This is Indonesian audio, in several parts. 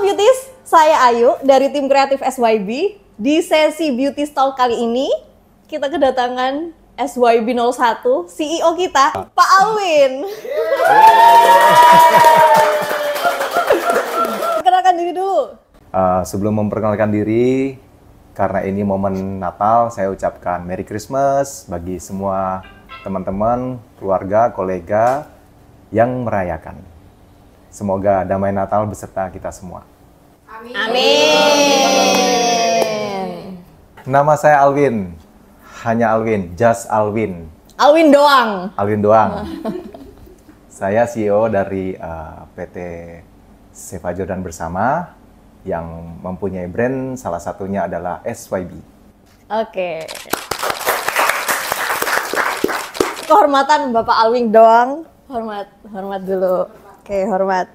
Beauties, saya Ayu dari tim kreatif SYB. Di sesi Beauty Talk kali ini, kita kedatangan SYB 01, CEO kita, Pak Alwin. Perkenalkan diri dulu. Sebelum memperkenalkan diri, karena ini momen Natal, saya ucapkan Merry Christmas bagi semua teman-teman, keluarga, kolega yang merayakan. Semoga damai Natal beserta kita semua. Amin. Amin. Nama saya Alwin, hanya Alwin, just Alwin. Alwin doang. Alwin doang. Saya CEO dari PT Seva Jordan Bersama yang mempunyai brand, salah satunya adalah SYB. Oke. Kehormatan Bapak Alwin doang. Hormat dulu. Oke, hormat.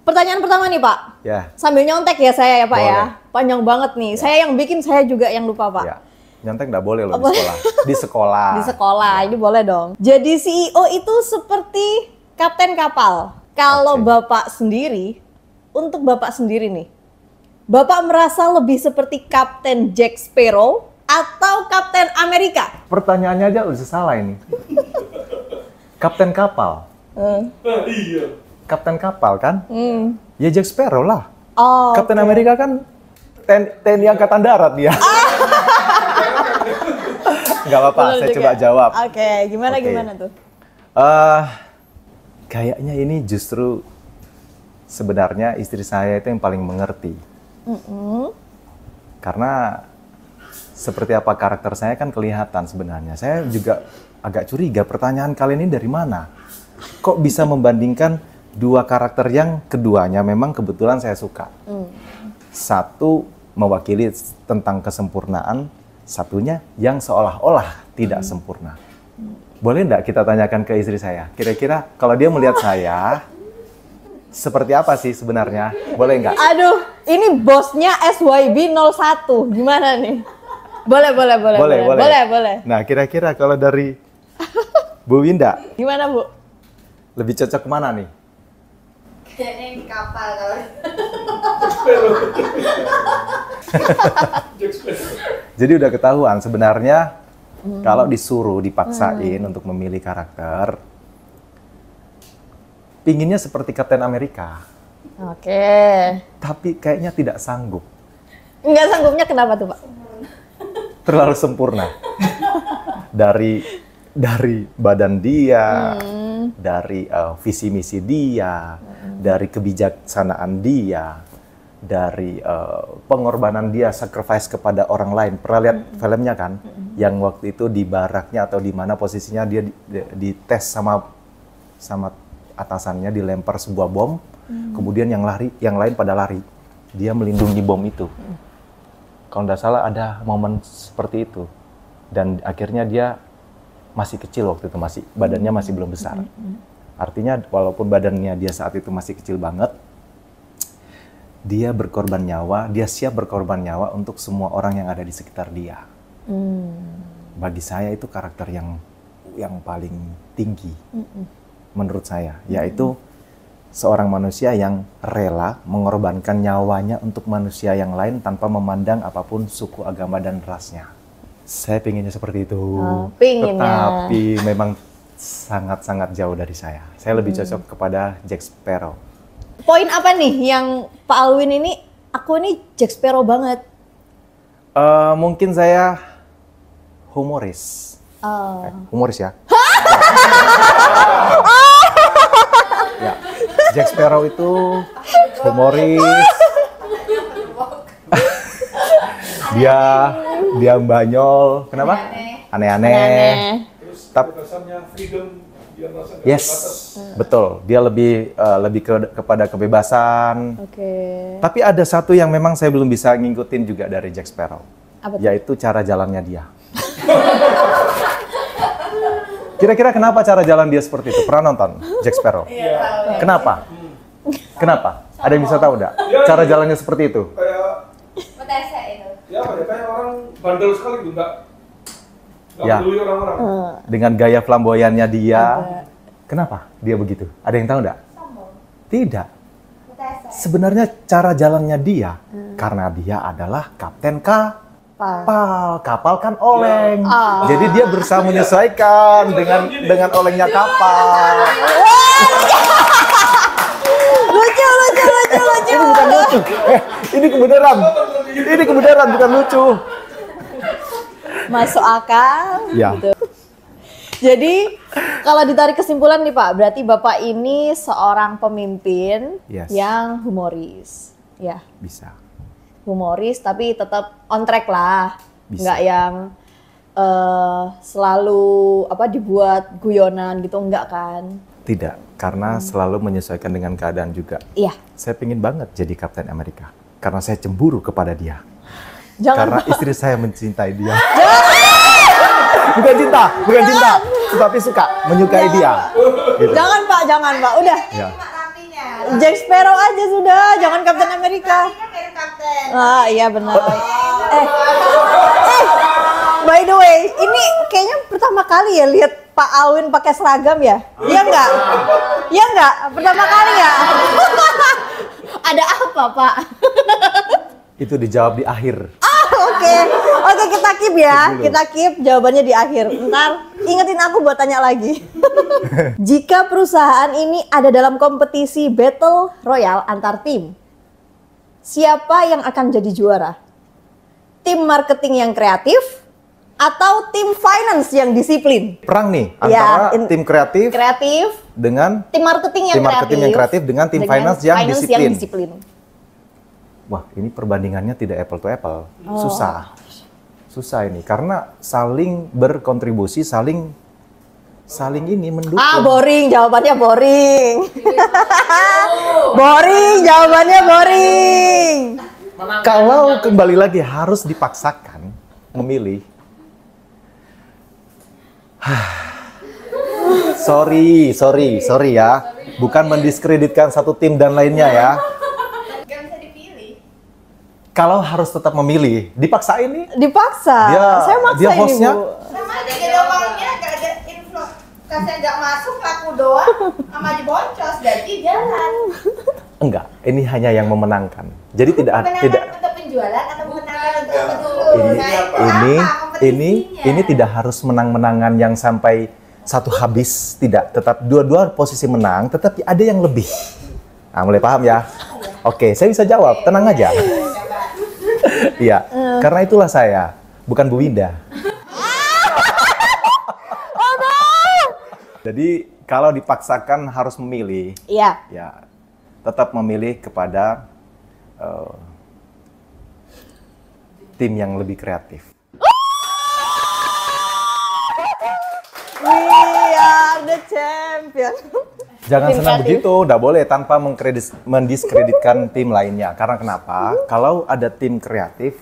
Pertanyaan pertama nih, Pak. Ya. Sambil nyontek ya saya ya, Pak. Boleh. Ya. Panjang banget nih. Saya yang bikin, saya juga yang lupa, Pak. Ya. Nyontek nggak boleh loh di sekolah. Di sekolah. Di sekolah, ini boleh dong. Jadi CEO itu seperti kapten kapal. Kalau Bapak sendiri, untuk Bapak sendiri nih, Bapak merasa lebih seperti Kapten Jack Sparrow atau Kapten Amerika? Pertanyaannya aja udah salah ini. Kapten kapal. Iya. Kapten kapal kan? Ya Jack Sparrow lah. Oh, Kapten Amerika kan TNI Angkatan Darat dia. Nggak apa-apa, bener saya juga. coba jawab. Oke, gimana Oke. gimana tuh? Kayaknya ini justru sebenarnya istri saya itu yang paling mengerti. Karena seperti apa karakter saya kan kelihatan sebenarnya. Saya juga agak curiga pertanyaan kalian ini dari mana? Kok bisa membandingkan dua karakter yang keduanya memang kebetulan saya suka. Satu mewakili tentang kesempurnaan, satunya yang seolah-olah tidak sempurna. Boleh nggak kita tanyakan ke istri saya? Kira-kira kalau dia melihat saya, seperti apa sih sebenarnya? Boleh nggak? Aduh, ini bosnya SYB 01. Gimana nih? Boleh. Nah, kira-kira kalau dari Bu Winda, Gimana, Bu? lebih cocok kemana nih? Kayaknya yang di kapal kalau Jadi udah ketahuan sebenarnya kalau disuruh dipaksain untuk memilih karakter, pinginnya seperti Kapten Amerika, Oke. tapi kayaknya tidak sanggup. Nggak sanggupnya kenapa tuh, Pak? Terlalu sempurna. Dari badan dia, dari visi misi dia, dari kebijaksanaan dia, dari pengorbanan dia, sacrifice kepada orang lain. Pernah lihat filmnya kan? Yang waktu itu di baraknya atau di mana posisinya dia dites sama atasannya, dilempar sebuah bom, kemudian yang lain pada lari. Dia melindungi bom itu. Kalau nggak salah ada momen seperti itu. Dan akhirnya dia masih kecil waktu itu, badannya masih belum besar. Artinya walaupun badannya dia saat itu masih kecil banget, dia berkorban nyawa, dia siap berkorban nyawa untuk semua orang yang ada di sekitar dia. Bagi saya itu karakter yang paling tinggi menurut saya, yaitu seorang manusia yang rela mengorbankan nyawanya untuk manusia yang lain tanpa memandang apapun suku, agama, dan rasnya. Saya pinginnya seperti itu, pinginnya. tetapi memang sangat-sangat jauh dari saya. Saya lebih cocok kepada Jack Sparrow. Poin apa nih yang Pak Alwin ini, aku ini Jack Sparrow banget? Mungkin saya humoris. Humoris ya? Ya, Jack Sparrow itu humoris. Dia banyol. Kenapa? Aneh-aneh. Terus kesannya freedom, dia merasa nggak Yes, terbatas. betul. Dia lebih kepada kebebasan. Oke. Tapi ada satu yang memang saya belum bisa ngikutin juga dari Jack Sparrow. Apa tuh? Yaitu cara jalannya dia. Kira-kira kenapa cara jalan dia seperti itu? Pernah nonton Jack Sparrow? Iya. Kenapa? Kenapa? Ada yang bisa tahu nggak? Cara jalannya seperti itu? Kayak Metese itu. ya kayak orang bandel sekali tuh, nggak Ya. peduli orang-orang. Dengan gaya flamboyannya dia. Kenapa dia begitu? Ada yang tahu nggak? Sombong. Tidak. Metese. sebenarnya cara jalannya dia karena dia adalah kapten kapal. Kapal kan oleng. Jadi dia berusaha menyesuaikan dengan olengnya kapal. Lucu. Ini bukan lucu. Ini kebenaran. Ini kebenaran, bukan lucu. Masuk akal. Ya. Gitu. Jadi kalau ditarik kesimpulan nih Pak, berarti Bapak ini seorang pemimpin Yes. yang humoris. Ya, Bisa. humoris tapi tetap on track lah. Bisa. Nggak yang selalu dibuat guyonan gitu, enggak kan? Tidak, karena selalu menyesuaikan dengan keadaan juga. Iya. Saya pingin banget jadi Kapten Amerika. Karena saya cemburu kepada dia. Jangan Karena Pak. istri saya mencintai dia. bukan cinta, tetapi suka, menyukai dia. Gitu. Jangan Pak, udah. Ya. Cuma rapinya. Jack Sparrow aja sudah, jangan Kapten Amerika. Rapinya mirip kapten. Ah iya benar. By the way, ini kayaknya pertama kali ya lihat Pak Alwin pakai seragam ya? Iya enggak? Iya enggak? Pertama kali ya? Ada apa Pak? Itu dijawab di akhir. Oke, kita keep ya. Kita keep jawabannya di akhir. Ntar ingetin aku buat tanya lagi. Jika perusahaan ini ada dalam kompetisi Battle Royale antar tim, siapa yang akan jadi juara? Tim marketing yang kreatif atau tim finance yang disiplin? Perang nih Ya, antara tim kreatif dengan tim marketing yang kreatif dengan tim finance yang disiplin. disiplin. Wah, ini perbandingannya tidak apple to apple. Susah ini karena saling berkontribusi, saling ini mendukung. Boring, jawabannya boring. Boring, jawabannya boring. Kalau kembali lagi harus dipaksakan memilih. Sorry ya. Bukan mendiskreditkan satu tim dan lainnya ya. Gak bisa dipilih. Kalau harus tetap memilih, dipaksain nih. Dipaksa. Saya maksa dia ini, hostnya. Bu. Sama aja gitu uangnya gara-gara info. Kasnya nggak masuk, laku doang, sama diboncos, gaji jalan. Enggak, ini hanya yang memenangkan. Jadi tidak Memenangkan untuk penjualan atau memenangkan untuk apa dulu? Nah, itu apa kompetisinya? ini tidak harus menang-menangan yang sampai satu habis, tidak. Tetap dua-dua posisi menang, tetapi ada yang lebih. Nah, mulai paham ya? Oke, saya bisa jawab, tenang aja. Iya, karena itulah saya, bukan Bu Winda. Jadi kalau dipaksakan harus memilih, Iya. ya tetap memilih kepada tim yang lebih kreatif. We are the champion. Jangan Tim senang kreatif. begitu, udah boleh tanpa mendiskreditkan tim lainnya. Karena kenapa? Kalau ada tim kreatif,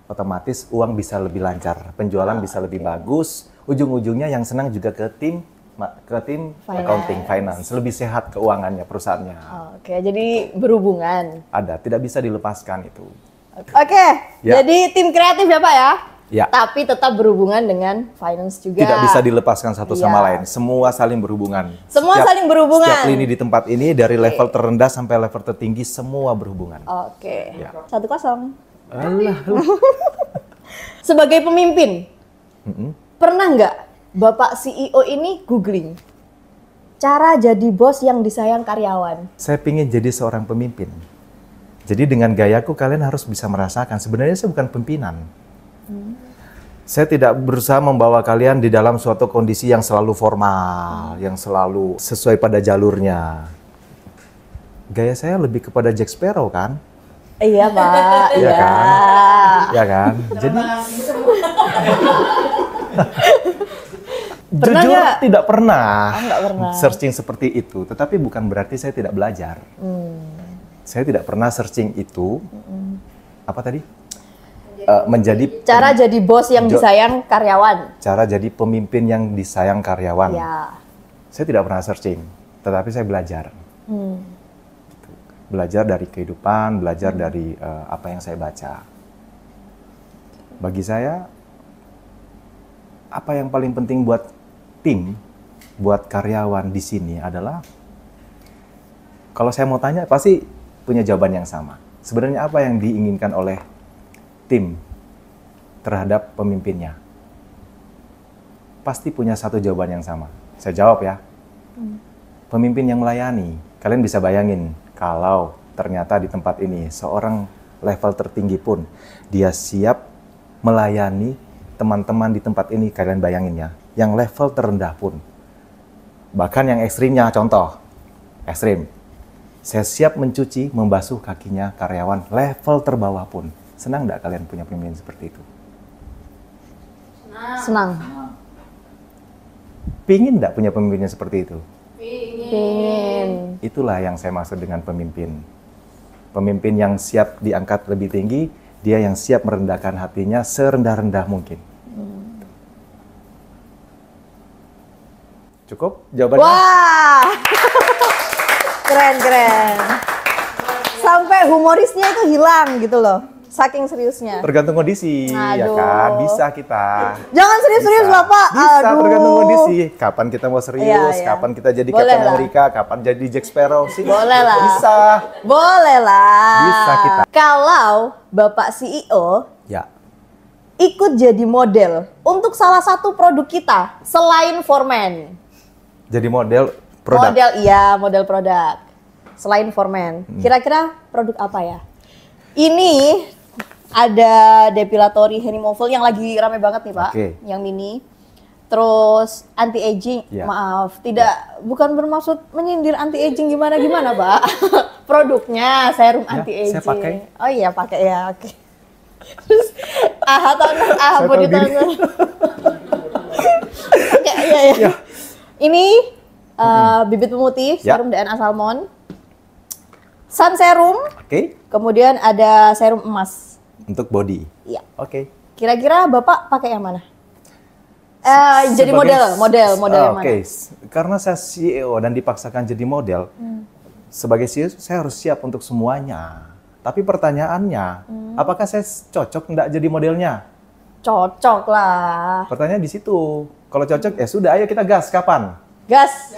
otomatis uang bisa lebih lancar, penjualan bisa lebih bagus. Ujung-ujungnya yang senang juga ke tim accounting, finance, lebih sehat keuangannya perusahaannya. Oke, jadi berhubungan. Ada, tidak bisa dilepaskan itu. Oke, Ya. jadi tim kreatif ya Pak ya? Ya. Tapi tetap berhubungan dengan finance juga. Tidak bisa dilepaskan satu sama Iya. lain. Semua saling berhubungan. Semua saling berhubungan. Setiap lini di tempat ini dari level terendah sampai level tertinggi semua berhubungan. Oke, Ya. 1-0. Alah. Sebagai pemimpin, Mm-mm. pernah nggak Bapak CEO ini googling cara jadi bos yang disayang karyawan? Saya pingin jadi seorang pemimpin. Jadi dengan gayaku kalian harus bisa merasakan. Sebenarnya saya bukan pimpinan. Saya tidak berusaha membawa kalian di dalam suatu kondisi yang selalu formal, yang selalu sesuai pada jalurnya. Gaya saya lebih kepada Jack Sparrow kan? Iya Pak, Iya iya. kan? Ya kan? Jadi Pernah jujur nggak? tidak pernah, nggak pernah. searching seperti itu. Tetapi bukan berarti saya tidak belajar. Saya tidak pernah searching itu. Apa tadi? Menjadi Cara jadi bos yang disayang karyawan. cara jadi pemimpin yang disayang karyawan. Ya. Saya tidak pernah searching, tetapi saya belajar. Belajar dari kehidupan, belajar dari apa yang saya baca. Bagi saya, apa yang paling penting buat tim, buat karyawan di sini adalah, kalau saya mau tanya, pasti punya jawaban yang sama. Sebenarnya apa yang diinginkan oleh tim terhadap pemimpinnya? Pasti punya satu jawaban yang sama. Saya jawab ya. Pemimpin yang melayani. Kalian bisa bayangin kalau ternyata di tempat ini seorang level tertinggi pun dia siap melayani teman-teman di tempat ini. Kalian bayangin ya. Yang level terendah pun. Bahkan yang ekstrimnya, contoh. Ekstrim. Saya siap mencuci, membasuh kakinya karyawan level terbawah pun. Senang nggak kalian punya pemimpin seperti itu? Senang. Pingin nggak punya pemimpinnya seperti itu? Pingin. Itulah yang saya maksud dengan pemimpin. Pemimpin yang siap diangkat lebih tinggi, dia yang siap merendahkan hatinya serendah-rendah mungkin. Cukup jawabannya? Wah, keren. Sampai humorisnya itu hilang gitu loh, saking seriusnya. Tergantung kondisi, ya kan? Bisa kita. Jangan serius-serius Bisa. Bapak. Bisa, Aduh. tergantung kondisi. Kapan kita mau serius, Iya. kapan kita jadi Boleh Captain lah. America, kapan jadi Jack Sparrow sih. Boleh lah. Bisa. Boleh lah. Bisa kita. Kalau Bapak CEO Ya. ikut jadi model untuk salah satu produk kita selain Foreman. Jadi model produk. Model produk. Selain Foreman. Kira-kira produk apa ya? Ini ada depilatory Henimovel yang lagi rame banget nih, Pak. Oke. Yang mini. Terus anti aging. Ya. Maaf, bukan bermaksud menyindir anti aging gimana, Pak. Produknya serum Ya, anti aging. saya pakai. Oh iya, pakai ya. Oke. Terus toner, Saya body tahu gini. toner. Iya. Ini bibit pemutih, Ya. serum DNA salmon, sun serum, Oke. kemudian ada serum emas. Untuk body. Iya. Oke. Kira-kira Bapak pakai yang mana? Jadi Sebagai- model yang mana? Oke. Karena saya CEO dan dipaksakan jadi model, sebagai CEO saya harus siap untuk semuanya. Tapi pertanyaannya, apakah saya cocok nggak jadi modelnya? Cocok lah. Pertanyaan di situ. Kalau cocok, ya sudah, ayo kita gas. Kapan? Gas.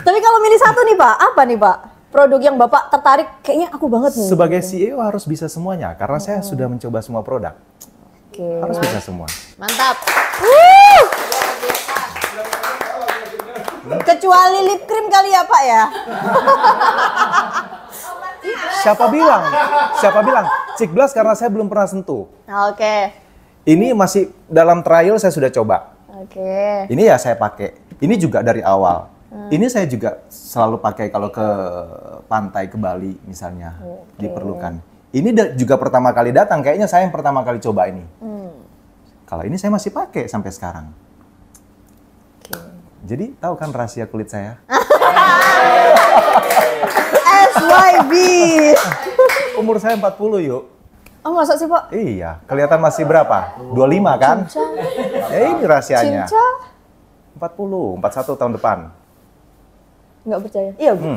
Tapi kalau milih satu nih Pak, apa nih Pak? Produk yang Bapak tertarik, kayaknya aku banget nih. Sebagai CEO harus bisa semuanya, karena saya sudah mencoba semua produk. Oke. Harus bisa semua. Mantap. Kecuali lip cream kali ya Pak ya? Siapa bilang? Chick Blast karena saya belum pernah sentuh. Oke. Ini masih dalam trial, saya sudah coba. Oke. Ini ya saya pakai. Ini juga dari awal. Ini saya juga selalu pakai kalau ke pantai, ke Bali misalnya. Diperlukan. Ini juga pertama kali datang, kayaknya saya yang pertama kali coba ini. Kalau ini saya masih pakai sampai sekarang. Jadi tahu kan rahasia kulit saya? SYB. Umur saya 40 yuk. Oh masa sih Pak? Iya, kelihatan masih berapa? 25 kan? Ya ini rahasianya. Cinca? 40, 41 tahun depan. Nggak percaya. Iya Bu.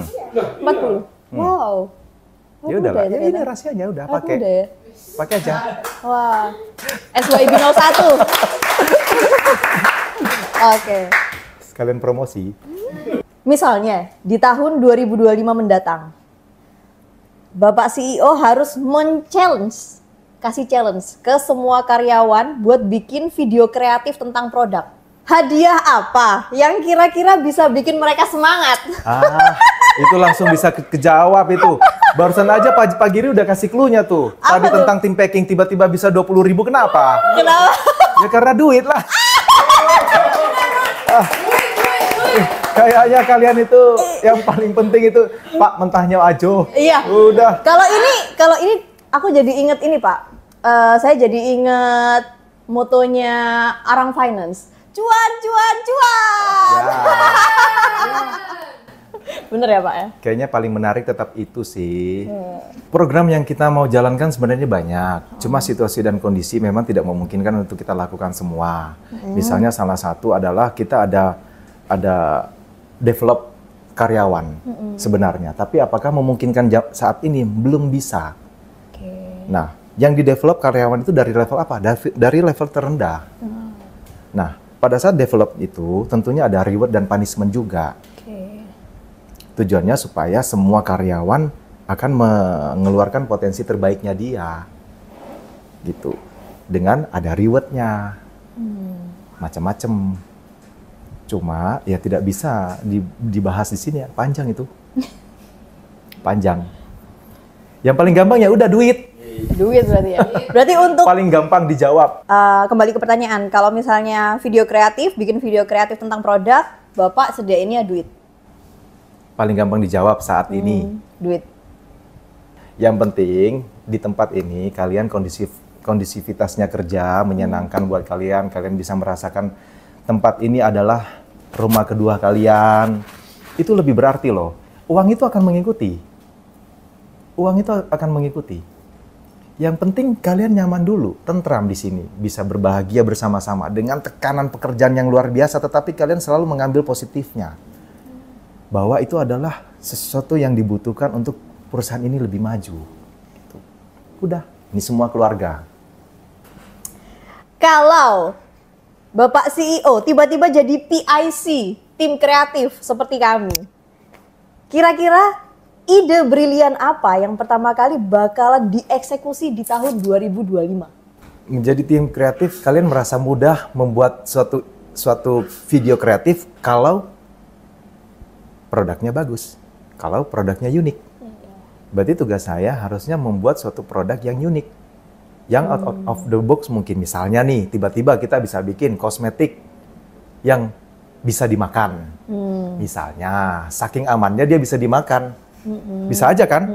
40. Wow. Ya udah lah, Muda ya ternyata. ini rahasianya udah Aku pakai. udah ya. Pakai aja. Wah. SYB 01. Oke. Sekalian promosi. Misalnya di tahun 2025 mendatang, Bapak CEO harus kasih challenge ke semua karyawan buat bikin video kreatif tentang produk. Hadiah apa yang kira-kira bisa bikin mereka semangat? Itu langsung bisa kejawab itu. Barusan aja Pak Giri udah kasih clue-nya tuh. Apa Tadi tuh? tentang tim packing tiba-tiba bisa 20.000, kenapa? Kenapa? Ya karena duit lah. Kayaknya kalian itu yang paling penting itu Pak mentahnya Ajo. Iya. Udah. Kalau ini aku jadi inget ini Pak. Saya jadi inget motonya Arang Finance. Cuan. Ya. Bener ya Pak ya? Kayaknya paling menarik tetap itu sih. Program yang kita mau jalankan sebenarnya banyak. Cuma situasi dan kondisi memang tidak memungkinkan untuk kita lakukan semua. Misalnya salah satu adalah kita ada develop karyawan sebenarnya. Tapi apakah memungkinkan saat ini? Belum bisa. Nah, yang di-develop karyawan itu dari level apa? Dari level terendah. Nah, pada saat develop itu tentunya ada reward dan punishment juga. Tujuannya supaya semua karyawan akan mengeluarkan potensi terbaiknya dia. Gitu. Dengan ada rewardnya. Macam-macam. Cuma ya tidak bisa dibahas di sini ya, panjang itu. Panjang. Yang paling gampang ya udah duit. Duit berarti ya. Berarti untuk Paling gampang dijawab. kembali ke pertanyaan, kalau misalnya video kreatif, bikin video kreatif tentang produk, Bapak sediainnya duit. Paling gampang dijawab saat ini. Duit. Yang penting di tempat ini kalian kondisivitasnya kerja menyenangkan buat kalian. Kalian bisa merasakan tempat ini adalah rumah kedua kalian. Itu lebih berarti loh. Uang itu akan mengikuti. Uang itu akan mengikuti. Yang penting kalian nyaman dulu, tentram di sini, bisa berbahagia bersama-sama dengan tekanan pekerjaan yang luar biasa, tetapi kalian selalu mengambil positifnya. Bahwa itu adalah sesuatu yang dibutuhkan untuk perusahaan ini lebih maju. Gitu. Udah, ini semua keluarga. Kalau Bapak CEO tiba-tiba jadi PIC, tim kreatif seperti kami, kira-kira ide brilian apa yang pertama kali bakalan dieksekusi di tahun 2025? Menjadi tim kreatif, kalian merasa mudah membuat suatu video kreatif kalau produknya bagus, kalau produknya unik. Berarti tugas saya harusnya membuat suatu produk yang unik, yang out of the box mungkin. Misalnya nih, tiba-tiba kita bisa bikin kosmetik yang bisa dimakan. Misalnya, saking amannya dia bisa dimakan. Bisa aja kan?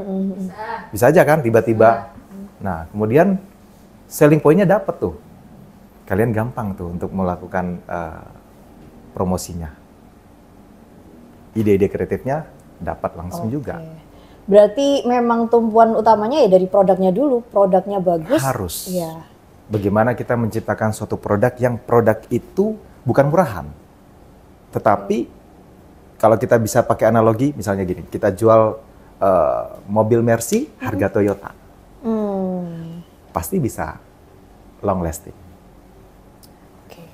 Bisa aja kan tiba-tiba. Nah, kemudian selling point-nya dapat tuh. Kalian gampang tuh untuk melakukan promosinya. Ide-ide kreatifnya dapat langsung juga. Berarti memang tumpuan utamanya ya dari produknya dulu. Produknya bagus. Harus. Ya. Bagaimana kita menciptakan suatu produk yang produk itu bukan murahan. Tetapi kalau kita bisa pakai analogi, misalnya gini, kita jual mobil Mercy harga Toyota. Pasti bisa long lasting.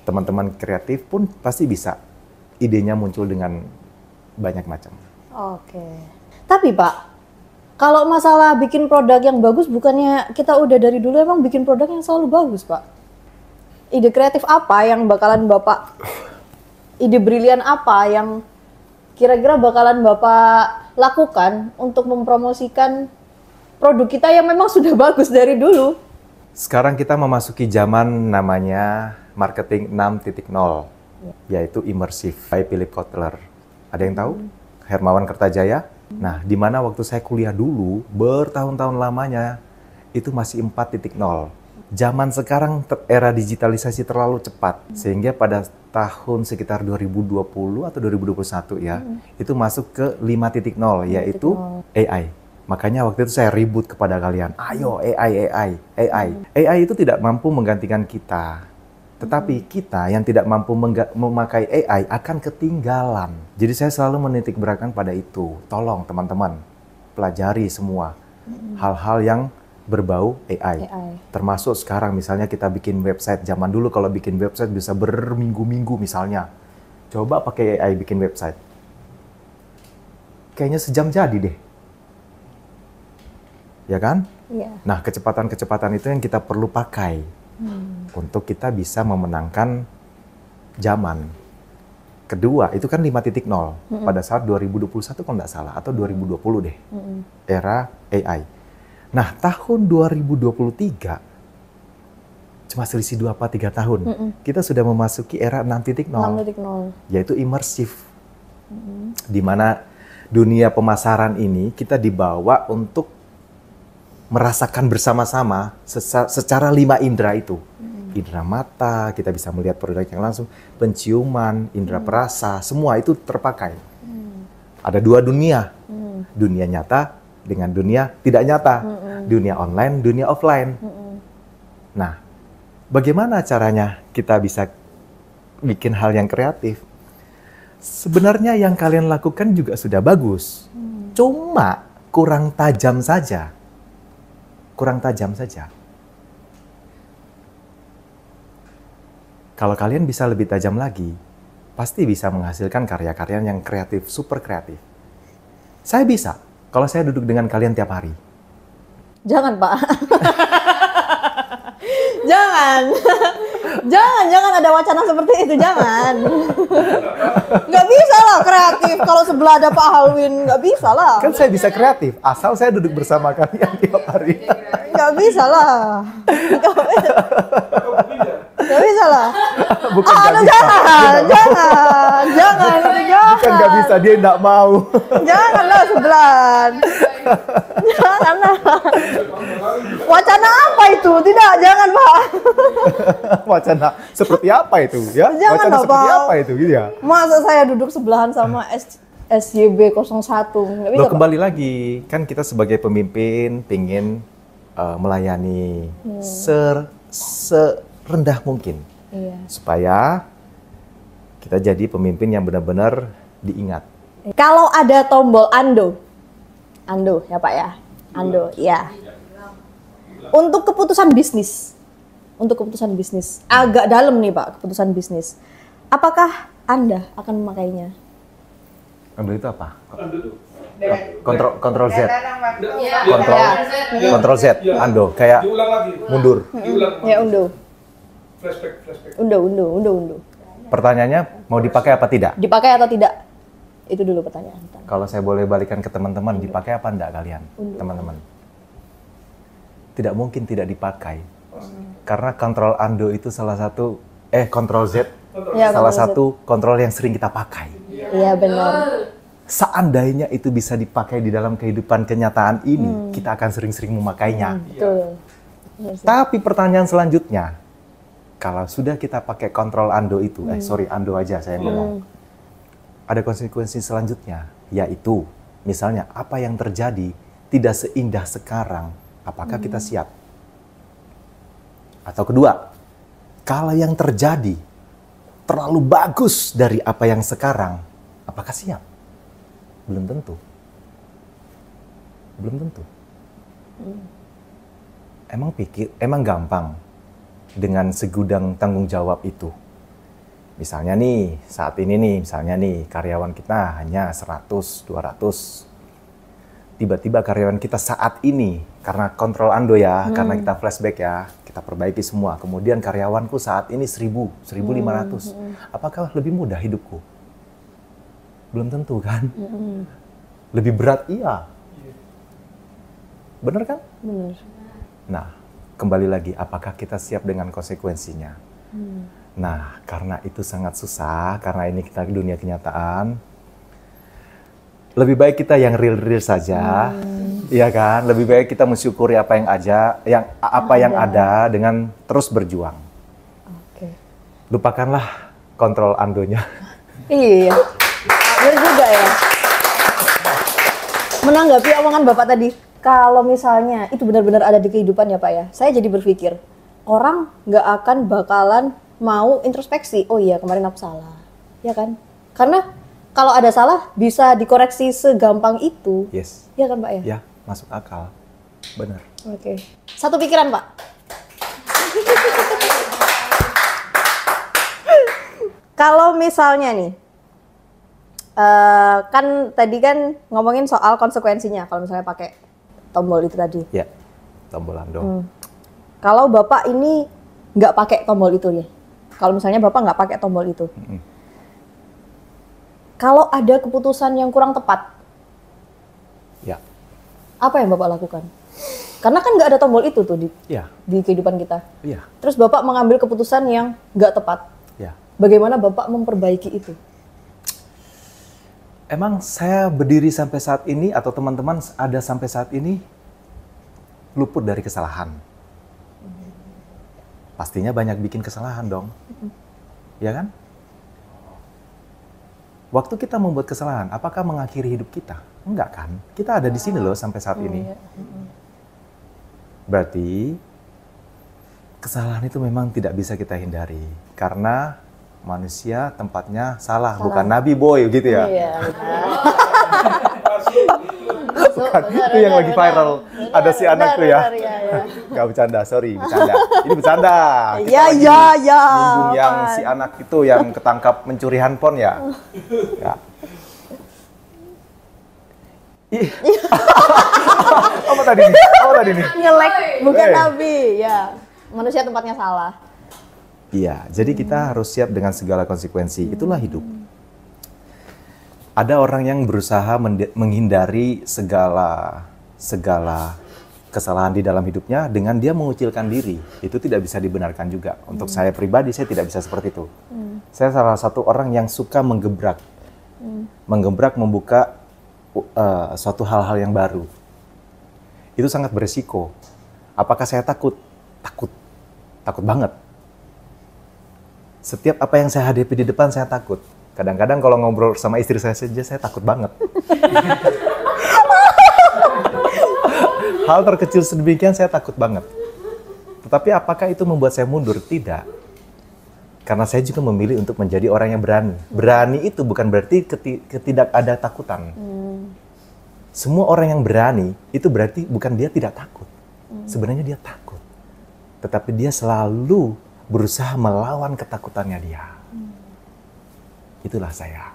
Teman-teman kreatif pun pasti bisa idenya muncul dengan banyak macam. Oke. Tapi Pak, kalau masalah bikin produk yang bagus, bukannya kita udah dari dulu emang bikin produk yang selalu bagus, Pak? Ide kreatif apa yang bakalan Bapak, ide brilian apa yang kira-kira bakalan Bapak lakukan untuk mempromosikan produk kita yang memang sudah bagus dari dulu? Sekarang kita memasuki zaman namanya marketing 6.0, yaitu immersive by Philip Kotler. Ada yang tahu? Hermawan Kertajaya? Nah, di mana waktu saya kuliah dulu, bertahun-tahun lamanya, itu masih 4.0. Zaman sekarang era digitalisasi terlalu cepat, sehingga pada tahun sekitar 2020 atau 2021 ya, itu masuk ke 5.0, yaitu AI. Makanya waktu itu saya ribut kepada kalian, ayo AI. AI itu tidak mampu menggantikan kita. Tetapi kita yang tidak mampu memakai AI akan ketinggalan. Jadi saya selalu menitik beratkan pada itu. Tolong teman-teman, pelajari semua hal-hal yang berbau AI. Termasuk sekarang misalnya kita bikin website. Zaman dulu kalau bikin website bisa berminggu-minggu misalnya. Coba pakai AI bikin website. Kayaknya sejam jadi deh. Ya kan? Iya. Nah, kecepatan-kecepatan itu yang kita perlu pakai. Untuk kita bisa memenangkan zaman. Kedua, itu kan 5.0. Pada saat 2021 kalau nggak salah, atau 2020 deh. Era AI. Nah, tahun 2023, cuma selisih 2-3 tahun, kita sudah memasuki era 6.0. Yaitu immersive. Di mana dunia pemasaran ini kita dibawa untuk merasakan bersama-sama secara 5 indera itu. Indera mata, kita bisa melihat produk yang langsung, penciuman, indera perasa, semua itu terpakai. Ada 2 dunia, dunia nyata dengan dunia tidak nyata, dunia online, dunia offline. Nah, bagaimana caranya kita bisa bikin hal yang kreatif? Sebenarnya yang kalian lakukan juga sudah bagus, cuma kurang tajam saja. Kalau kalian bisa lebih tajam lagi, pasti bisa menghasilkan karya-karya yang kreatif, super kreatif. Saya bisa kalau saya duduk dengan kalian tiap hari. Jangan, Pak. Jangan. Jangan ada wacana seperti itu, jangan. Nggak bisa lah kreatif kalau sebelah ada Pak Halwin, nggak bisa lah. Kan saya bisa kreatif, asal saya duduk bersama kalian tiap hari. Nggak bisa lah. Nggak bisa lah. Bukan nggak Aduh, bisa. jangan, itu jangan. Bukan nggak bisa, dia nggak mau. Janganlah sebelah. Janganlah. Wacana apa itu? Tidak, jangan, Pak. Wacana seperti apa itu? Ya, Jangan wacana dong, seperti Pak. apa itu? Gitu ya. Masa saya duduk sebelahan sama SYB 01? Nggak bisa, Loh, Pak. kembali lagi, kan kita sebagai pemimpin pingin melayani serendah mungkin Iya. supaya kita jadi pemimpin yang benar-benar diingat. Kalau ada tombol Ando ya Pak ya, Ando, ya. Untuk keputusan bisnis, agak dalam nih Pak, keputusan bisnis. Apakah Anda akan memakainya? Ambil itu apa? Ando tuh. Kontrol Z. Iya. Kontrol Z, Ando, kayak Diulang lagi. mundur. Diulang. Ya, Undo. Flashback. Undo. Pertanyaannya, mau dipakai apa tidak? Dipakai atau tidak? Itu dulu pertanyaan. Kalau saya boleh balikan ke teman-teman, dipakai apa enggak kalian, teman-teman? Tidak mungkin tidak dipakai. Karena kontrol Ando itu salah satu, kontrol Z, Ya, salah kontrol Z. satu kontrol yang sering kita pakai. Iya benar. Seandainya itu bisa dipakai di dalam kehidupan kenyataan ini, kita akan sering-sering memakainya. Betul. Iya sih. Tapi pertanyaan selanjutnya, kalau sudah kita pakai kontrol Ando itu, Ando aja saya ngomong, ada konsekuensi selanjutnya, yaitu misalnya apa yang terjadi tidak seindah sekarang, apakah kita siap? Atau kedua, kalau yang terjadi terlalu bagus dari apa yang sekarang, apakah siap? Belum tentu. Emang gampang dengan segudang tanggung jawab itu. Misalnya nih, saat ini nih, karyawan kita hanya 100, 200. Tiba-tiba karyawan kita saat ini, karena kontrol Ando ya, karena kita flashback ya, kita perbaiki semua. Kemudian karyawanku saat ini 1000, 1500. Apakah lebih mudah hidupku? Belum tentu kan? Lebih berat, iya. Bener kan? Benar. Nah, kembali lagi, apakah kita siap dengan konsekuensinya? Nah, karena itu sangat susah, karena ini kita dunia kenyataan, lebih baik kita yang real saja, ya kan? Lebih baik kita mensyukuri apa yang ada dengan terus berjuang. Oke. Lupakanlah kontrol Andonya. Iya. Benar juga ya. Menanggapi omongan Bapak tadi, kalau misalnya itu benar-benar ada di kehidupan ya Pak ya, saya jadi berpikir, orang nggak akan bakalan mau introspeksi, oh iya kemarin aku salah, ya kan? Karena kalau ada salah bisa dikoreksi segampang itu, Yes. ya kan Pak ya? Ya, masuk akal. Benar. Oke. Satu pikiran Pak. Kalau misalnya nih, kan tadi kan ngomongin soal konsekuensinya kalau misalnya pakai tombol itu tadi. Ya, tombol Ando. Kalau Bapak ini nggak pakai tombol itu ya, kalau misalnya Bapak nggak pakai tombol itu, kalau ada keputusan yang kurang tepat, Ya, apa yang Bapak lakukan? Karena kan nggak ada tombol itu tuh ya, di kehidupan kita. iya, Terus Bapak mengambil keputusan yang nggak tepat. ya. Bagaimana Bapak memperbaiki itu? Emang saya berdiri sampai saat ini atau teman-teman ada sampai saat ini luput dari kesalahan? Pastinya banyak bikin kesalahan dong. Ya kan? Waktu kita membuat kesalahan, apakah mengakhiri hidup kita? Enggak kan? Kita ada di sini loh sampai saat ini. Berarti kesalahan itu memang tidak bisa kita hindari karena manusia tempatnya salah. Bukan Nabi Boy gitu ya. Iya. Bukan, itu yang lagi viral. Ada si anak tuh ya. Gak bercanda, sorry, bercanda. Ini bercanda. Kita Iya, lagi iya, iya. nyinggung yang Apaan? si anak itu yang ketangkap mencuri handphone ya. Ya. Apa tadi nih? Apa tadi nih? Nyelek bukan Hey. nabi, ya. Manusia tempatnya salah. Iya, jadi kita harus siap dengan segala konsekuensi. Itulah hidup. Ada orang yang berusaha menghindari segala kesalahan di dalam hidupnya dengan dia mengucilkan diri. Itu tidak bisa dibenarkan juga. Untuk saya pribadi, saya tidak bisa seperti itu. Saya salah satu orang yang suka menggebrak. Menggebrak, membuka suatu hal-hal yang baru. Itu sangat beresiko. Apakah saya takut? Takut. Takut banget. Setiap apa yang saya hadapi di depan saya takut. Kadang-kadang kalau ngobrol sama istri saya saja saya takut banget. Hal terkecil sedemikian saya takut banget. Tetapi apakah itu membuat saya mundur? Tidak. Karena saya juga memilih untuk menjadi orang yang berani. Berani itu bukan berarti tidak ada takutan. Semua orang yang berani itu berarti bukan dia tidak takut. Sebenarnya dia takut. Tetapi dia selalu berusaha melawan ketakutannya dia. Itulah saya.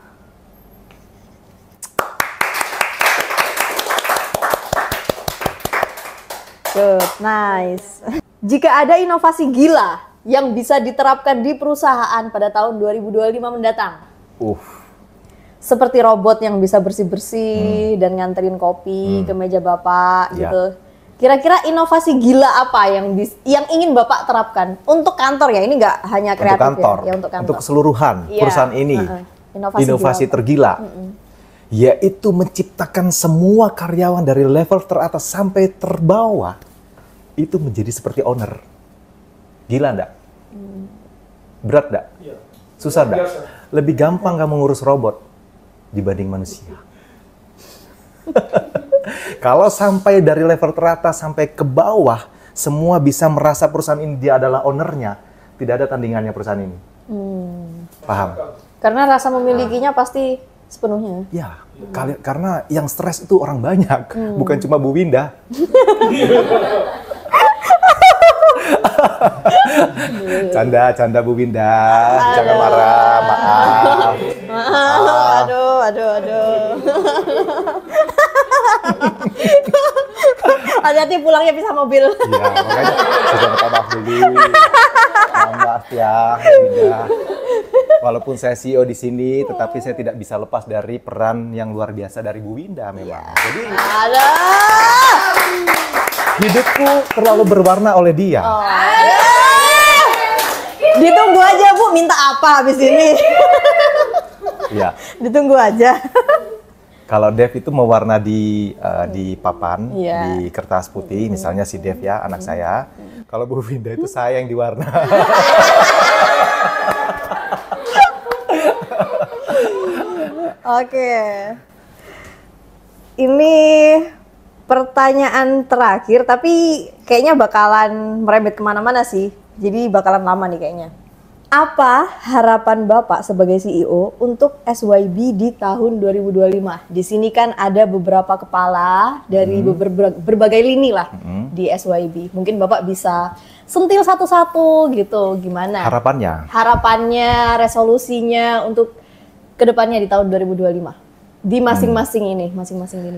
Good, nice. Jika ada inovasi gila yang bisa diterapkan di perusahaan pada tahun 2025 mendatang, seperti robot yang bisa bersih-bersih dan nganterin kopi ke meja Bapak Ya. gitu. Kira-kira inovasi gila apa yang ingin Bapak terapkan untuk kantor ya? Ini nggak hanya kreatif Untuk kantor, ya untuk kantor. untuk keseluruhan Iya. perusahaan ini. gila Inovasi apa? tergila. Yaitu menciptakan semua karyawan dari level teratas sampai terbawah itu menjadi seperti owner. Gila enggak? Berat enggak? Iya. Susah Luar enggak? biasa. Lebih gampang kamu ngurus robot dibanding manusia. Kalau sampai dari level teratas sampai ke bawah, semua bisa merasa perusahaan ini dia adalah ownernya, tidak ada tandingannya perusahaan ini. Paham? Karena rasa memilikinya pasti sepenuhnya. Ya, karena yang stres itu orang banyak, bukan cuma Bu Winda. Canda Bu Winda, jangan marah, maaf. Aduh. Hati-hati pulangnya pisah mobil. Iya, makanya saya minta maaf dulu. Maaf ya, Bu Winda. Walaupun saya CEO di sini, tetapi saya tidak bisa lepas dari peran yang luar biasa dari Bu Winda memang. Jadi hidupku terlalu berwarna oleh dia. Ditunggu aja Bu, minta apa habis ini? Iya. Ditunggu aja. Kalau Dev itu mewarna di papan, Iya. di kertas putih, misalnya si Dev ya, anak saya. Kalau Bu Winda itu saya yang diwarna. Oke. Ini pertanyaan terakhir, tapi kayaknya bakalan merembet kemana-mana sih. Jadi bakalan lama nih kayaknya. Apa harapan Bapak sebagai CEO untuk SYB di tahun 2025? Di sini kan ada beberapa kepala dari berbagai lini lah di SYB. Mungkin Bapak bisa sentil satu-satu gitu, gimana? Harapannya? Harapannya, resolusinya untuk kedepannya di tahun 2025. Di masing-masing ini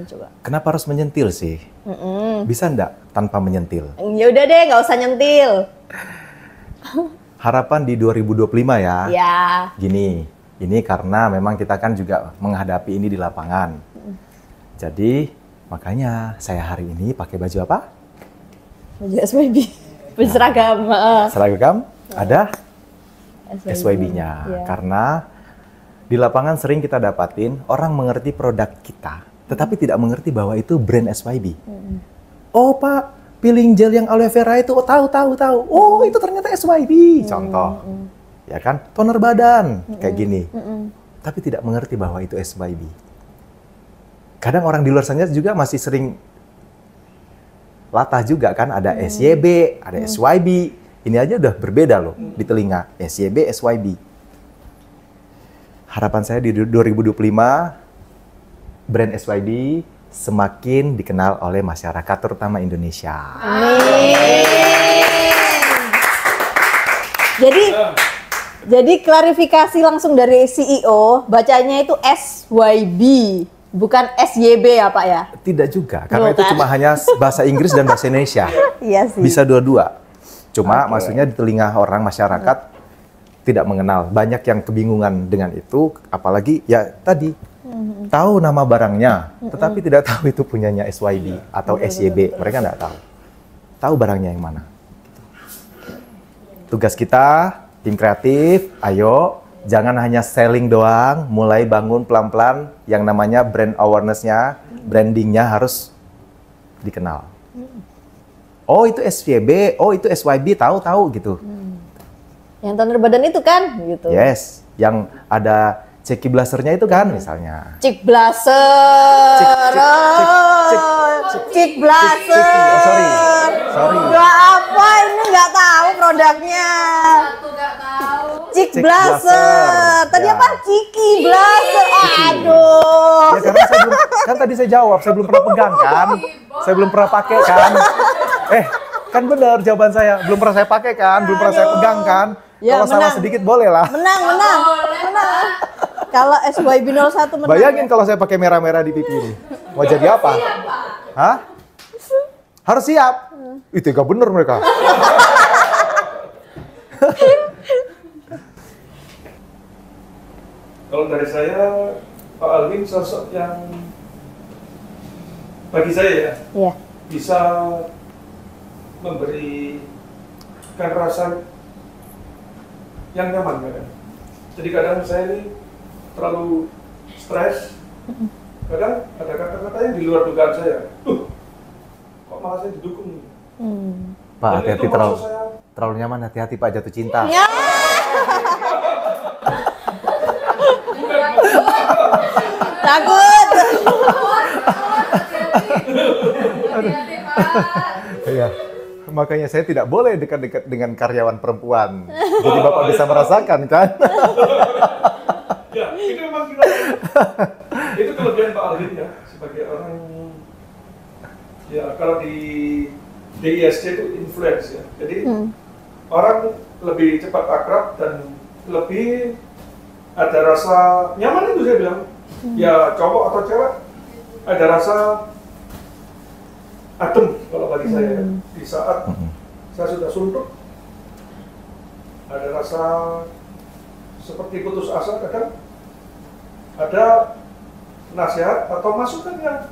coba. Kenapa harus menyentil sih? Bisa enggak tanpa menyentil? Ya udah deh, nggak usah nyentil. Harapan di 2025 ya. Ya. Gini, ini karena memang kita kan juga menghadapi ini di lapangan. Jadi makanya saya hari ini pakai baju apa? Baju SYB. Baju seragam. Seragam ada SYB-nya. Iya. Karena di lapangan sering kita dapatin orang mengerti produk kita, tetapi tidak mengerti bahwa itu brand SYB. Oh Pak, peeling gel yang aloe vera itu tahu. Oh itu ternyata SYB. Contoh, ya kan, toner badan kayak gini. Tapi tidak mengerti bahwa itu SYB. Kadang orang di luar sana juga masih sering latah juga kan, ada SYB, ada SYB. Ini aja udah berbeda loh di telinga, SYB, SYB. Harapan saya di 2025, brand SYB semakin dikenal oleh masyarakat, terutama Indonesia. Jadi klarifikasi langsung dari CEO, bacanya itu SYB, Bukan SYB ya Pak ya? Tidak juga, karena itu Bukan. cuma hanya bahasa Inggris dan bahasa Indonesia. Iya sih. Bisa dua-dua. Cuma Oke. maksudnya di telinga orang masyarakat tidak mengenal. Banyak yang kebingungan dengan itu, apalagi ya tadi tahu nama barangnya, tetapi tidak tahu itu punyanya SYB atau SYB. Mereka nggak tahu. Tahu barangnya yang mana. Tugas kita, tim kreatif, ayo jangan hanya selling doang, mulai bangun pelan-pelan yang namanya brand awareness-nya, brandingnya harus dikenal. Oh itu SYB, oh itu SYB, tahu-tahu gitu. Yang tanda badan itu kan gitu. Yes, yang ada ceki blasternya itu kan misalnya. Cik blaster. Cik blaster. Oh, sorry. Nggak apa, ini nggak tahu produknya. Satu nggak tahu. Cik Cik blaster. blaster. Tadi Ya. apa? Ciki blaster. Aduh. Ya karena saya belum, kan tadi saya jawab, saya belum pernah pegang kan, saya belum pernah pakai kan. Kan benar jawaban saya, belum pernah saya pakai kan, belum pernah saya pegang kan. Ya, Kalau salah menang. sedikit boleh lah. Menang. Kalau SYB 01 menang. Bayangin kalau saya pakai merah-merah di pipi ini, mau jadi apa? Hah? Harus siap. Ih, tega bener mereka. Kalau dari saya, Pak Alwin sosok yang bagi saya ya Iya. bisa memberikan rasa yang nyaman kadang. Jadi kadang saya ini terlalu stres, kadang ada kata-kata yang di luar dugaan saya. Kok malah saya didukung? Pak, Dan hati-hati itu terlalu maksud saya, terlalu nyaman, hati-hati Pak jatuh cinta. Ya. Takut. Hati-hati Pak. Iya. Makanya saya tidak boleh dekat-dekat dengan karyawan perempuan. Jadi Bapak bisa merasakan kan? ya itu memang kita, itu kelebihan Pak Alwin ya sebagai orang ya kalau di DISC itu influence ya. Jadi orang lebih cepat akrab dan lebih ada rasa nyaman itu saya bilang. Ya cowok atau cewek ada rasa adem kalau bagi saya di saat saya sudah suntuk ada rasa seperti putus asa, kadang ada nasihat atau masukan yang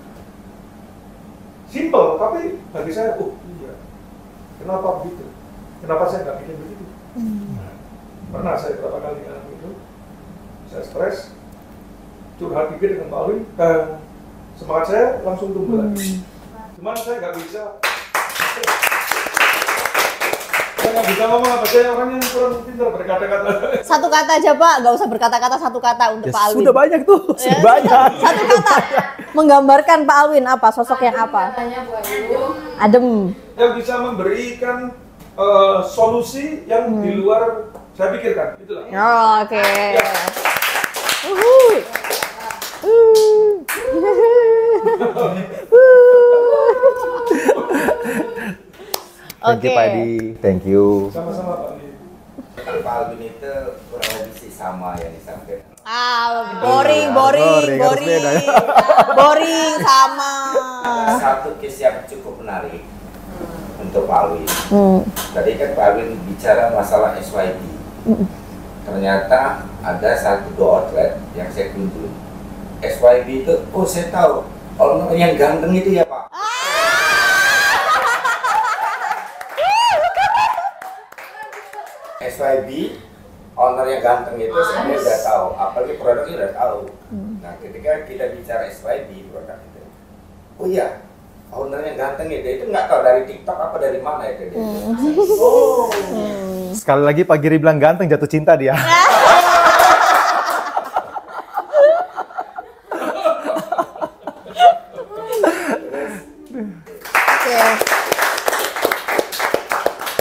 simple tapi bagi saya iya kenapa begitu, kenapa saya nggak bikin begitu. Pernah saya berapa kali ngalamin itu, saya stres curhat dikit dengan Pak Alwin, semangat saya langsung tumbuh lagi. Cuman saya nggak bisa ngomong apa, saya orang yang kurang pintar berkata-kata. Satu kata aja Pak, nggak usah berkata-kata, satu kata untuk Ya, Pak Alwin. sudah banyak tuh, sudah banyak. Satu kata menggambarkan Pak Alwin apa, sosok yang apa? Tanya Bu Ayu. Adem. Yang bisa memberikan solusi yang di luar saya pikirkan, itulah. Oh, oke. Thank you Pak Edi, thank you. Sama-sama Pak Alwin. Pak Alwin itu kurang lebih sih sama yang disampaikan. Boring, harus beda ya. boring sama. Satu case yang cukup menarik untuk Pak Alwin. Tadi kan Pak Alwin bicara masalah SYB. Ternyata ada dua outlet yang saya kunjungi. SYB itu, oh saya tahu, orang yang ganteng itu ya Pak. SYB, owner yang ganteng itu sebenarnya udah tahu, apalagi produknya udah tahu. Nah ketika kita bicara SYB produk itu, oh iya, owner yang ganteng itu nggak tahu dari TikTok apa dari mana itu dia. Oh, Sekali lagi Pak Giri bilang ganteng, jatuh cinta dia. Oke.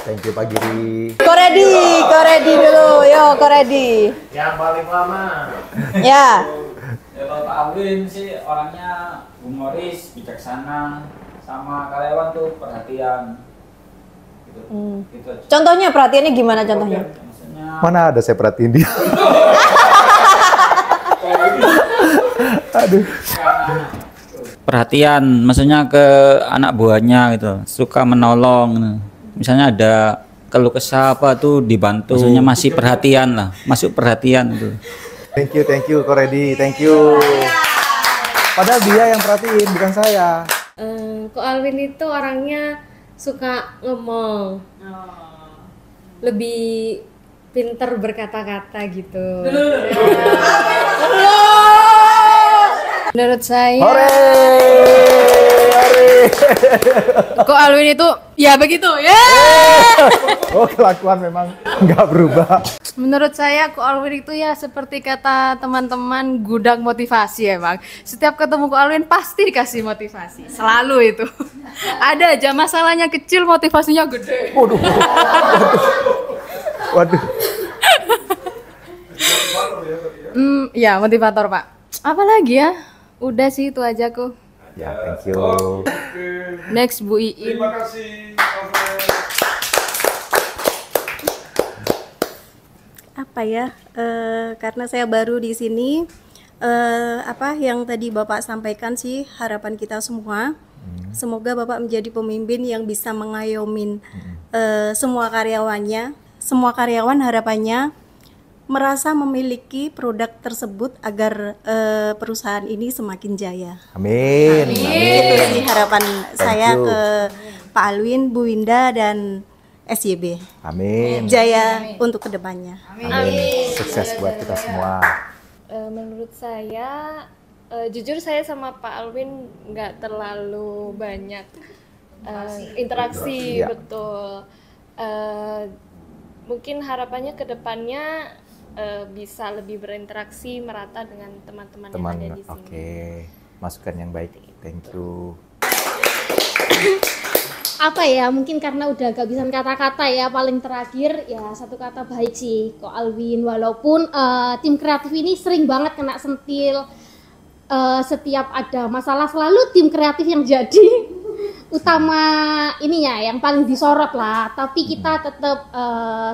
Thank you Pak Giri. Koredi dulu, yo Koredi. Yang paling lama. Ya. Ya kalau Pak Alwin sih orangnya humoris, bijaksana, sama karyawan tuh perhatian. Gitu. Gitu aja. Contohnya perhatiannya gimana contohnya? Maksudnya Mana ada saya perhatiin dia. Aduh. karena perhatian, maksudnya ke anak buahnya gitu, suka menolong gitu. Misalnya ada keluh kesah apa tuh dibantu, maksudnya masih perhatian lah, masuk perhatian gitu. Thank you Ko Redi, thank you. Padahal dia yang perhatiin, bukan saya. Ko Alwin itu orangnya suka ngomong, lebih pinter berkata-kata gitu. Menurut saya, Hore! Ko Alwin itu ya begitu ya. Oh, kelakuan memang nggak berubah. Menurut saya Ko Alwin itu ya seperti kata teman-teman gudang motivasi emang. Setiap ketemu Ko Alwin pasti dikasih motivasi, selalu itu. Ada aja masalahnya kecil motivasinya gede. Waduh. Waduh. Ya motivator Pak. Apa lagi ya? Udah sih itu aja kok. Ya, thank you. Next Bu Iin. Terima kasih. Alfred. Apa ya? Karena saya baru di sini, apa yang tadi Bapak sampaikan sih harapan kita semua. Semoga Bapak menjadi pemimpin yang bisa mengayomin semua karyawannya. Semua karyawan harapannya merasa memiliki produk tersebut agar perusahaan ini semakin jaya. Amin. Itu sih harapan saya you. ke Pak Alwin, Bu Winda, dan SYB. Amin. Jaya untuk kedepannya. Amin. Sukses buat kita semua. Menurut saya, jujur saya sama Pak Alwin nggak terlalu banyak interaksi, Ya. betul. Mungkin harapannya ke depannya bisa lebih berinteraksi merata dengan teman-teman yang ada di sini. Oke. Masukan yang baik. Thank you. Apa ya, mungkin karena udah gak bisa kata-kata ya, paling terakhir ya satu kata baik sih Ko Alwin. Walaupun tim kreatif ini sering banget kena sentil, setiap ada masalah selalu tim kreatif yang jadi utama ininya, yang paling disorot lah. Tapi kita tetap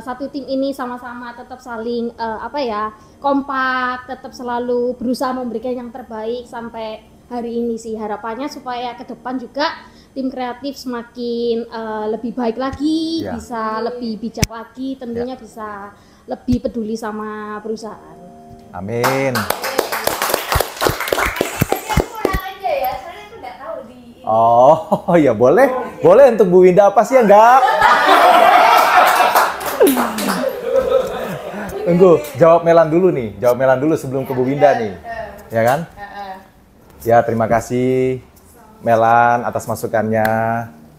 satu tim ini sama-sama tetap saling kompak, tetap selalu berusaha memberikan yang terbaik sampai hari ini sih. Harapannya supaya ke depan juga tim kreatif semakin lebih baik lagi, Ya. bisa lebih bijak lagi, tentunya bisa lebih peduli sama perusahaan. Amin. Oh, ya boleh. Boleh untuk Bu Winda apa sih ya enggak? Tunggu, jawab Melan dulu nih. Jawab Melan dulu sebelum ke Bu Winda nih. Ya kan? Ya, terima kasih Melan atas masukannya.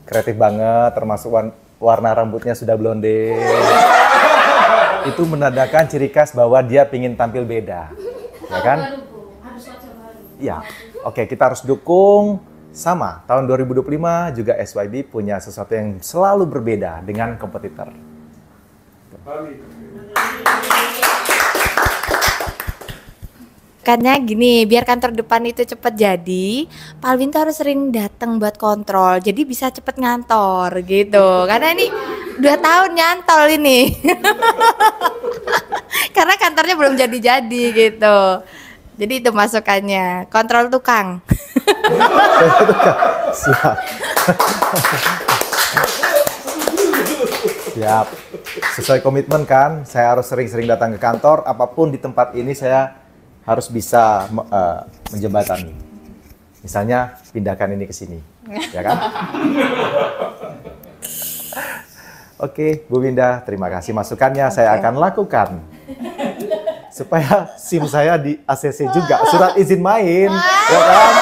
Kreatif banget, termasuk warna rambutnya sudah blonde. Itu menandakan ciri khas bahwa dia pingin tampil beda. Ya kan? Iya. Oke, kita harus dukung. Sama, tahun 2025 juga SYB punya sesuatu yang selalu berbeda dengan kompetitor. Karena gini, biar kantor depan itu cepet jadi, Pak Alwin tuh harus sering datang buat kontrol, jadi bisa cepet ngantor gitu. Karena ini 2 tahun nyantol ini, karena kantornya belum jadi-jadi gitu. Jadi itu masukannya, kontrol tukang. Siap. Siap. Sesuai komitmen kan, saya harus sering-sering datang ke kantor, apapun di tempat ini saya harus bisa menjembatani. Misalnya pindahkan ini ke sini, ya kan? Oke, Bu Winda, terima kasih masukannya. Saya akan lakukan supaya SIM saya di ACC juga, surat izin main, ya kan?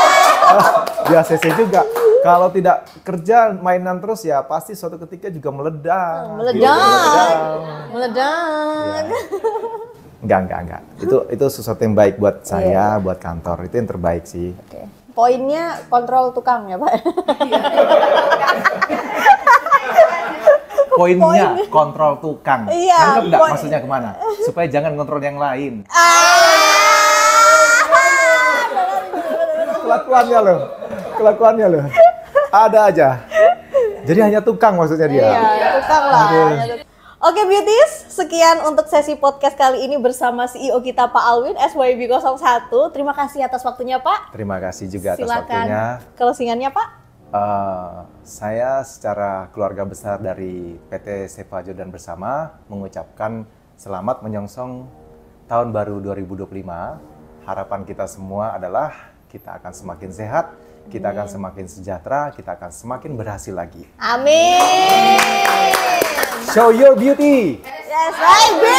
Di ACC juga. Kalau tidak kerja mainan terus ya pasti suatu ketika juga meledak. Meledak. Ya. Enggak. Itu sesuatu yang baik buat saya, buat kantor. Itu yang terbaik sih. Oke. Poinnya kontrol tukang ya, Pak. Poinnya kontrol tukang. Iya, Nangkep nggak maksudnya kemana? Supaya jangan kontrol yang lain. Kelakuannya loh. Ada aja. Jadi hanya tukang maksudnya dia. Iya, tukang lah. Oke Beauties, sekian untuk sesi podcast kali ini bersama CEO kita Pak Alwin SYB 01. Terima kasih atas waktunya Pak. Terima kasih juga atas Silakan waktunya. closingannya Pak. Saya secara keluarga besar dari PT Seva Jordan Bersama mengucapkan selamat menyongsong tahun baru 2025. Harapan kita semua adalah kita akan semakin sehat, kita akan semakin sejahtera, kita akan semakin berhasil lagi. Amin. Show your beauty. Yes, baby.